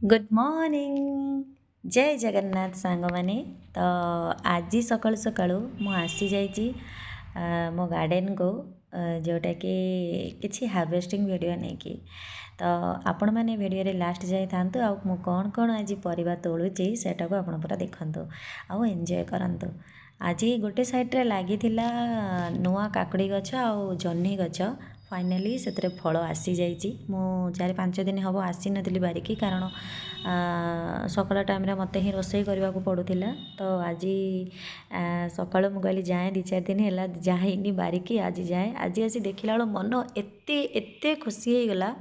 Good morning जय जगन्नाथ सांग माने तो आज सकाळु सकाळु मु आसी जाइए मो गार्डन को जोटा कि किसी हार्वेस्टिंग वीडियो नहीं कि तो आपण मैंने वीडियो रे लास्ट जाई थांतु आ मु कौन कौन आज परिबा तोलुची सेटा को आपण पूरा देखंतु आ एंजॉय करंतु। आज गोटे साइड लगी नुआ काकड़ी गछ आ जह्नी गछ फाइनाली से फल आसी जाइए मु 4-5 दिन हम आसी नी बारिकी कारण सकाल टाइम मत ही रोषे करने को पड़ूला तो आज सकाल मुझे जाए 2-4 दिन है जाए बारिकी आज जाए आज आसी देखला बेलू मन एते एते खुशी हो गला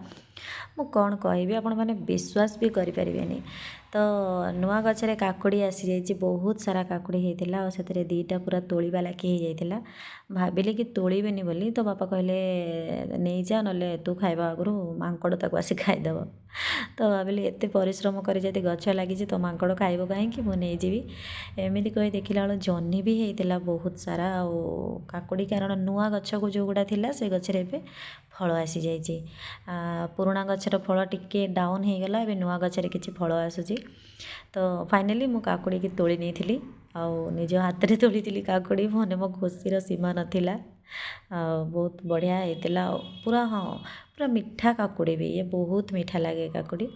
मु कौन कहबी आपण मैंने विश्वास भी करें तो नुआ गचरे काकुड़ी आसी जाइए बहुत सारा काकुड़ी होता और से दीटा पूरा तोड़ा लाखी हो जाता भाविली कि तोड़बेनि बोली तो बापा कहले नहीं जा ना तू खाइबा आगु मांकड़ ताको आसी खाईदेव तो भाविली एत परिश्रम कर गछ लगी तो मांकड़ खाइब कहीं मुझे एमती कही देखला बेलू जह्नी भी होता बहुत सारा काकुड़ी कारण नुआ गछ को जो गुड़ा थी से गचरे फल आसी जाइए पुराणा गचर फल टिके डाउन हो गला ए नुआ गचरे किसी फल आसूँ तो फाइनाली मु काकुड़ी की तोड़ी नहीं निज हाथ में तोड़ी काकुड़ी मन मो खुशीर सीमा नाला बहुत बढ़िया होता पूरा हाँ पूरा मीठा काकुड़ी भी ये बहुत मीठा लगे काकुड़ी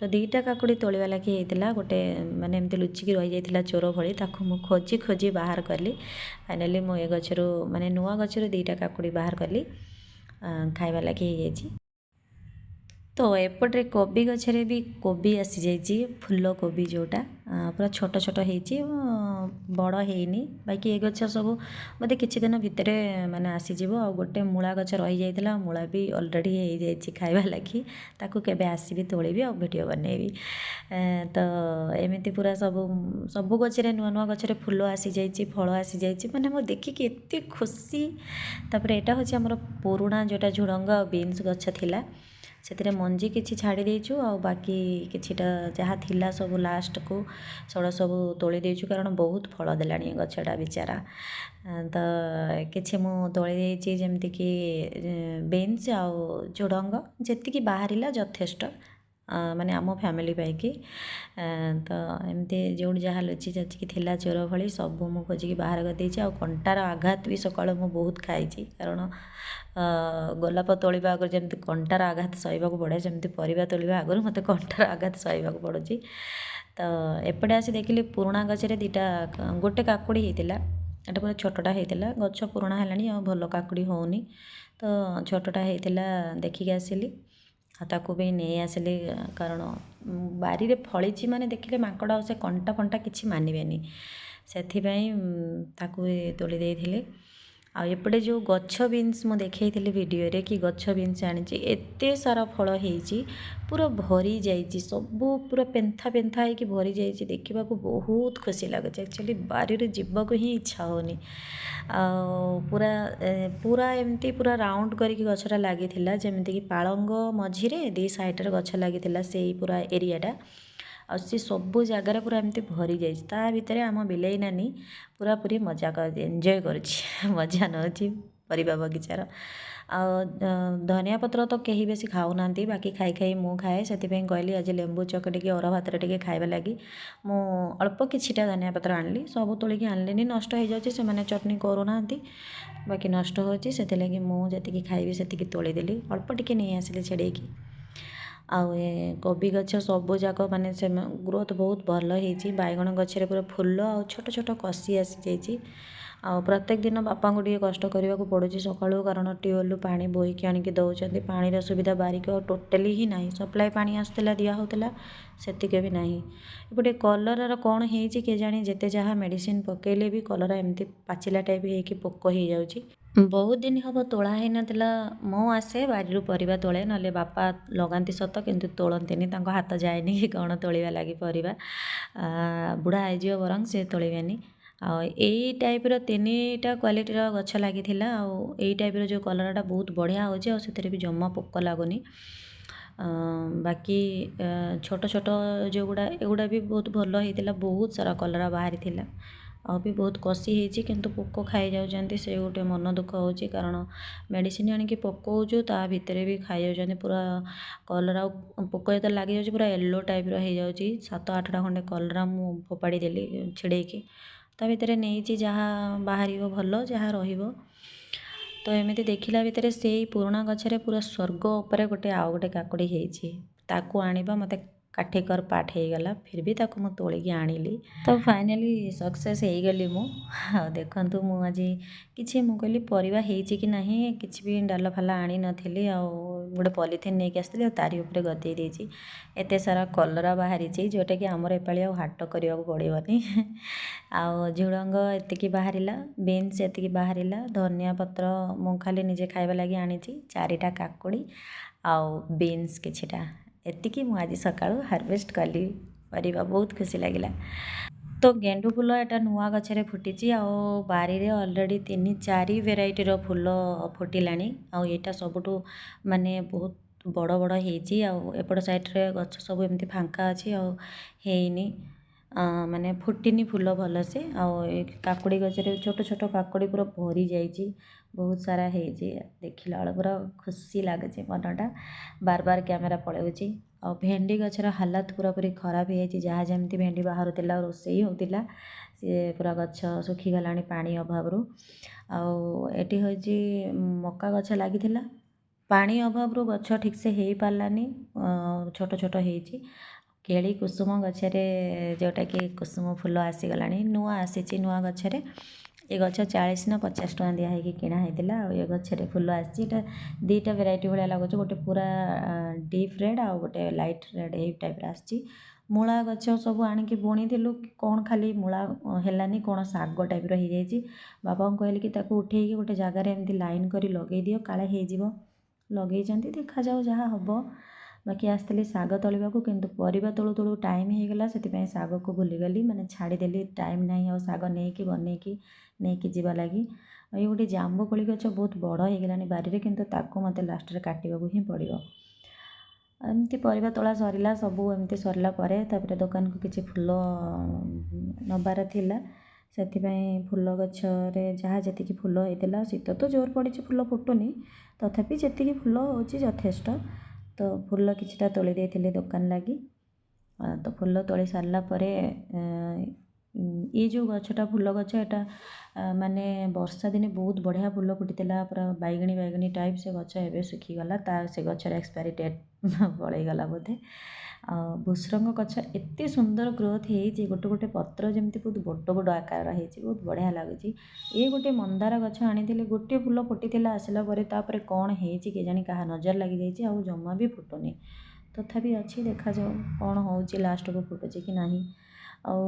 तो दीटा काकुड़ी तोड़ा लगे होता गोटे माने एमती लुचिकी रही जाता चोर भली ताकू मु खोजी खोजी बाहर कली फाइनाली मु ए गचरू माने नुआ गचरू दीटा काकुड़ी बाहर कली खाइबा लगे हो जाइए। तो एपटे कोबी गचरे भी कोबी आसी जाइए फुल कोबी जोटा पूरा छोट छोट हो बड़ होनी बाकी ये गच सब बोधे किसी दिन भितर माने आसीज आ गोटे मूला गच रही जाता मूला भी अलरेडी हो जाइए खाइबा लगी ताकू केबे आसबि तोड़बी आ वीडियो बनैबी तो एमती पूरा सब सब गचरे नुआ नुआ गचरे फुल आसी जाइए फल आसी जाइए माने मो देखिकी एते खुशी तापर एटा होछि हमर पुराणा जोटा झुडंग बीन्स गछ थिला से मंजी किसी छाड़ी देचु आ बाकी किछिटा जहाँ थिला सब लास्ट को सड़ा सब तोली देचु कारण बहुत फल देलानी गछटा बिचारा तो किछि मु तोली देछि जेमति कि बीन्स आ झुडंग जेतिकी बाहरिला यथेष्ट माने आम फैमिली पाइकी तो एमती जो जहाँ लुचि चाचिकी थिला चोर भली सब मु खोजिकी बाहर करदेछि आ कंटार आघात भी सकाळ मु बहुत खाई कारण गोलाप तोड़ा आगे जमी कंटार आघात सहीबा पड़े जमी परिवा तोड़ा आगु मत कंटार आघात सहीबा पड़ुची तो एपटे आसी देखिली पुराणा गचरे दीटा गोटे काकुड़ी होता एटा पूरा छोटा होता गछ पुराणा है भल काकुड़ी होनी तो छोटा होता देखिकी आसिली ताकू भी नहीं आसिली कारण बारी रे फली माने देखिले माकड़ से कंटा फंटा किसी मानबेनी से ताकू तोड़ी देइथिले आ एपटे जो गछ बीन्स मु देखैथिली वीडियो रे कि गछ बीन्स आनी एते सारा फल होईची पूरा भरी जाइए सब पूरा पेंथा पेंथा होगी भरी जाइए देखा बहुत खुशी लगे एक्चुअली बारी रे जीवाक ही इच्छा होनी पूरा पूरा एमती पूरा राउंड करके गछटा लगी जमीक कि पालंग मझिरे दी साइड गछ लगी से पूरा एरियाटा आ सबू जगार पूरा एमती भरी जाइए भितर आम बिलेई नानी पूरा पूरी मजा कर एंजॉय कर मजा नौची परिबा बगीचार आ धनिया पत्र तो कहीं बेसी खाऊना बाकी खाई खाई मु खाए से कहली आज लेंबू चकटिकी अर भात टे खाइबा लगी मु अल्प किछिटा धनिया पत्र आनली सब तोलिकी आनलिनी नष्ट हो जाए से चटनी करूना बाकी नष्ट होची से लगी मुझे खाइबी से तोड़ीदेली अल्प टिके नहीं आसिली छेड़ेकी आउ कोबी गछ सबू जाक माने से ग्रोथ बहुत भल होती बैगण गचरे पूरा फुल आ छोट छोट कसी आसी जाइए आ प्रत्येक दिन बापा को टे कष्ट करने को पड़ुଛି सकाळु कारण ट्यूबवेल पानी बोईकी आनिकी दौरान पानी सुविधा बारिक टोटाली ही ना सप्लाई पानी आसला दिया होता सेतिके भी नहीं एपटे कलर कौन होती केजाणी जिते जहाँ मेडिसिन पकईले भी कलर एमती पाचिला टाइप होगी पोक हो जाऊँगी बहुत दिन हम तोड़ा ही नाला मो आसे बारी परिवा तोले ना बापा लगाती सत किंतु तोड़ती हाथ जाएनि कि कौन तोड़ा लगी परिवा बुढ़ा हो बरং से तोड़बेनि आई टाइप तीनटा क्वालिटीर गछ लगी टाइप जो कलरटा बहुत बढ़िया हो भी जमा पोक लगुनि बाकी छोट छोट जो गुड़ा एगुड़ा भी बहुत भल होता बहुत सारा कलर बाहरी ଆଉ ବି ବହୁତ କଷି ହେଇଛି କିନ୍ତୁ ପୋକ ଖାଇଯାଉଛନ୍ତି, ସେ ଗୋଟେ ମନ ଦୁଃଖ ହେଉଛି। କାରଣ ମେଡ଼ିସିନ ଆଣିକି ପକାଉଛୁ ତା ଭିତରେ ବି ଖାଇଯାଉଛନ୍ତି। ପୁରା କଲରା ପୋକ ଯେତେବେଳେ ଲାଗିଯାଉଛି ପୁରା ୟେଲୋ ଟାଇପ୍ର ହେଇଯାଉଛି। 7-8ଟା ଖଣ୍ଡେ କଲରା ମୁଁ ଫୋପାଡ଼ି ଦେଲି ଛିଡ଼େଇକି। ତା ଭିତରେ ନେଇଛି ଯାହା ବାହାରିବ ଭଲ, ଯାହା ରହିବ। ତ ଏମିତି ଦେଖିଲା ଭିତରେ ସେଇ ପୁରୁଣା ଗଛରେ ପୁରା ସ୍ୱର୍ଗ ଉପରେ ଆଉ ଗୋଟେ କାକୁଡ଼ି ହେଇଛି। ତାକୁ ଆଣିବା ମୋତେ କାଠିକର ପାଠ ହେଇଗଲା, ଫିର୍ ବି ତାକୁ ମୁଁ ତୋଳିକି ଆଣିଲି। ତ ଫାଇନାଲି ସକ୍ସେସ୍ ହେଇଗଲି ମୁଁ। ଆଉ ଦେଖନ୍ତୁ ମୁଁ ଆଜି କିଛି ମୁଁ କହିଲି ପରିବା ହେଇଛି କି ନାହିଁ, କିଛି ବି ଡାଲ ଫାଲ ଆଣିନଥିଲି। ଆଉ ଗୋଟେ ପଲିଥିନ୍ ନେଇକି ଆସିଥିଲି, ଆଉ ତାରି ଉପରେ ଗଦେଇ ଦେଇଛି। ଏତେ ସାରା କଲରା ବାହାରିଛି ଯେଉଁଟାକି ଆମର ଏପାଳି ଆଉ ହାଟ କରିବାକୁ ପଡ଼ିବନି। ଆଉ ଝୁଡ଼ଙ୍ଗ ଏତିକି ବାହାରିଲା, ବିନ୍ସ ଏତିକି ବାହାରିଲା, ଧନିଆ ପତ୍ର ମୁଁ ଖାଲି ନିଜେ ଖାଇବା ଲାଗି ଆଣିଛି, 4ଟା କାକୁଡ଼ି ଆଉ ବିନ୍ସ କିଛିଟା, ଏତିକି ମୁଁ ଆଜି ସକାଳୁ ହାରଭେଷ୍ଟ କଲି ପରିବା। ବହୁତ ଖୁସି ଲାଗିଲା। ତ ଗେଣ୍ଡୁ ଫୁଲ ଏଟା ନୂଆ ଗଛରେ ଫୁଟିଛି, ଆଉ ବାରିରେ ଅଲରେଡ଼ି 3-4 ଭେରାଇଟିର ଫୁଲ ଫୁଟିଲାଣି। ଆଉ ଏଇଟା ସବୁଠୁ ମାନେ ବହୁତ ବଡ଼ ବଡ଼ ହେଇଛି। ଆଉ ଏପଟ ସାଇଡ଼୍ରେ ଗଛ ସବୁ ଏମିତି ଫାଙ୍କା ଅଛି, ଆଉ ହେଇନି, ମାନେ ଫୁଟିନି ଫୁଲ ଭଲସେ। ଆଉ ଏ କାକୁଡ଼ି ଗଛରେ ଛୋଟ ଛୋଟ କାକୁଡ଼ି ପୁରା ଭରି ଯାଇଛି, ବହୁତ ସାରା ହେଇଛି। ଦେଖିଲା ବେଳେ ପୁରା ଖୁସି ଲାଗୁଛି ମନଟା, ବାରବାର କ୍ୟାମେରା ପଳାଉଛି। ଆଉ ଭେଣ୍ଡି ଗଛର ହାଲତ ପୁରାପୁରି ଖରାପ ହେଇଯାଇଛି। ଯାହା ଯେମିତି ଭେଣ୍ଡି ବାହାରୁଥିଲା, ରୋଷେଇ ହେଉଥିଲା, ସିଏ ପୁରା ଗଛ ଶୁଖିଗଲାଣି ପାଣି ଅଭାବରୁ। ଆଉ ଏଠି ହେଉଛି ମକା ଗଛ ଲାଗିଥିଲା, ପାଣି ଅଭାବରୁ ଗଛ ଠିକ୍ସେ ହେଇପାରିଲାନି, ଛୋଟ ଛୋଟ ହେଇଛି। କେଳି କୁସୁମ ଗଛରେ ଯେଉଁଟାକି କୁସୁମ ଫୁଲ ଆସିଗଲାଣି, ନୂଆ ଆସିଛି ନୂଆ ଗଛରେ। ଏ ଗଛ 40 ନା 50 ଟଙ୍କା ଦିଆ ହେଇକି କିଣା ହେଇଥିଲା। ଆଉ ଏ ଗଛରେ ଫୁଲ ଆସିଛି। ଏଇଟା 2ଟା ଭେରାଇଟି ଭଳିଆ ଲାଗୁଛି, ଗୋଟେ ପୁରା ଡିପ୍ ରେଡ଼୍ ଆଉ ଗୋଟେ ଲାଇଟ୍ ରେଡ଼୍, ଏଇ ଟାଇପ୍ର ଆସିଛି। ମୂଳା ଗଛ ସବୁ ଆଣିକି ବୁଣିଥିଲୁ, କ'ଣ ଖାଲି ମୂଳା ହେଲାନି, କ'ଣ ଶାଗ ଟାଇପ୍ର ହେଇଯାଇଛି। ବାପାଙ୍କୁ କହିଲି କି ତାକୁ ଉଠେଇକି ଗୋଟେ ଜାଗାରେ ଏମିତି ଲାଇନ୍ କରି ଲଗେଇ ଦିଅ, କାଳେ ହେଇଯିବ। ଲଗେଇଛନ୍ତି, ଦେଖାଯାଉ ଯାହା ହେବ। ବାକି ଆସିଥିଲି ଶାଗ ତଳିବାକୁ, କିନ୍ତୁ ପରିବା ତୋଳୁ ତୋଳୁ ଟାଇମ୍ ହେଇଗଲା, ସେଥିପାଇଁ ଶାଗକୁ ଭୁଲିଗଲି, ମାନେ ଛାଡ଼ିଦେଲି। ଟାଇମ୍ ନାହିଁ ଆଉ ଶାଗ ନେଇକି ଯିବା ଲାଗି। ଏଇ ଗୋଟେ ଜାମ୍ବୁକୋଳି ଗଛ ବହୁତ ବଡ଼ ହେଇଗଲାଣି ବାରିରେ, କିନ୍ତୁ ତାକୁ ମୋତେ ଲାଷ୍ଟରେ କାଟିବାକୁ ହିଁ ପଡ଼ିବ। ଏମିତି ପରିବା ତୋଳା ସରିଲା, ସବୁ ଏମିତି ସରିଲା ପରେ ତାପରେ ଦୋକାନକୁ କିଛି ଫୁଲ ନେବାର ଥିଲା, ସେଥିପାଇଁ ଫୁଲ ଗଛରେ ଯାହା ଯେତିକି ଫୁଲ ହେଇଥିଲା, ଶୀତ ତ ଜୋର ପଡ଼ିଛି, ଫୁଲ ଫୁଟୁନି, ତଥାପି ଯେତିକି ଫୁଲ ହେଉଛି ଯଥେଷ୍ଟ। ତ ଫୁଲ କିଛିଟା ତୋଳି ଦେଇଥିଲି ଦୋକାନ ଲାଗି। ତ ଫୁଲ ତୋଳି ସାରିଲା ପରେ ଏଇ ଯେଉଁ ଗଛଟା ଫୁଲ ଗଛ, ଏଟା ମାନେ ବର୍ଷା ଦିନେ ବହୁତ ବଢ଼ିଆ ଫୁଲ ଫୁଟିଥିଲା, ପୁରା ବାଇଗଣୀ ବାଇଗଣୀ ଟାଇପ୍। ସେ ଗଛ ଏବେ ଶୁଖିଗଲା, ସେ ଗଛର ଏକ୍ସପାୟରି ଡେଟ୍ ପଳେଇଗଲା ବୋଧେ। ଆଉ ଭୁସରଙ୍ଗ ଗଛ ଏତେ ସୁନ୍ଦର ଗ୍ରୋଥ୍ ହେଇଛି, ଗୋଟେ ଗୋଟେ ପତ୍ର ଯେମିତି ବହୁତ ବଡ଼ ବଡ଼ ଆକାରର ହେଇଛି, ବହୁତ ବଢ଼ିଆ ଲାଗୁଛି। ଏ ଗୋଟେ ମନ୍ଦାର ଗଛ ଆଣିଥିଲି, ଗୋଟିଏ ଫୁଲ ଫୁଟିଥିଲା, ଆସିଲା ପରେ ତାପରେ କ'ଣ ହେଇଛି କେଜାଣି, କାହା ନଜର ଲାଗିଯାଇଛି, ଆଉ ଜମା ବି ଫୁଟୁନି। ତଥାପି ଅଛି, ଦେଖାଯାଉ କ'ଣ ହେଉଛି, ଲାଷ୍ଟକୁ ଫୁଟୁଛି କି ନାହିଁ। ଆଉ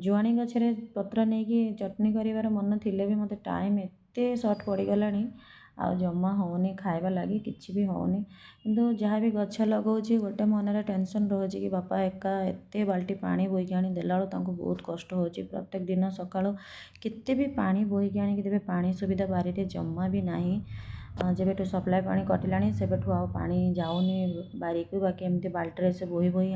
ଜୁଆଣି ଗଛରେ ପତ୍ର ନେଇକି ଚଟଣି କରିବାର ମନ ଥିଲେ ବି ମୋତେ ଟାଇମ୍ ଏତେ ସର୍ଟ ପଡ଼ିଗଲାଣି, ଆଉ ଜମା ହେଉନି ଖାଇବା ଲାଗି, କିଛି ବି ହେଉନି। କିନ୍ତୁ ଯାହା ବି ଗଛ ଲଗାଉଛି, ଗୋଟେ ମନରେ ଟେନସନ୍ ରହୁଛି କି ବାପା ଏକା ଏତେ ବାଲ୍ଟି ପାଣି ବୋହିକି ଆଣି ଦେଲାବେଳକୁ ତାଙ୍କୁ ବହୁତ କଷ୍ଟ ହେଉଛି। ପ୍ରତ୍ୟେକ ଦିନ ସକାଳୁ କେତେ ବି ପାଣି ବୋହିକି ଆଣିକି ଦେବେ, ପାଣି ସୁବିଧା ବାରିରେ ଜମା ବି ନାହିଁ। ଯେବେଠୁ ସପ୍ଲାଏ ପାଣି କଟିଲାଣି, ସେବେଠୁ ଆଉ ପାଣି ଯାଉନି ବାରିକୁ। ବାକି ଏମିତି ବାଲ୍ଟିରେ ସେ ବୋହି ବୋହି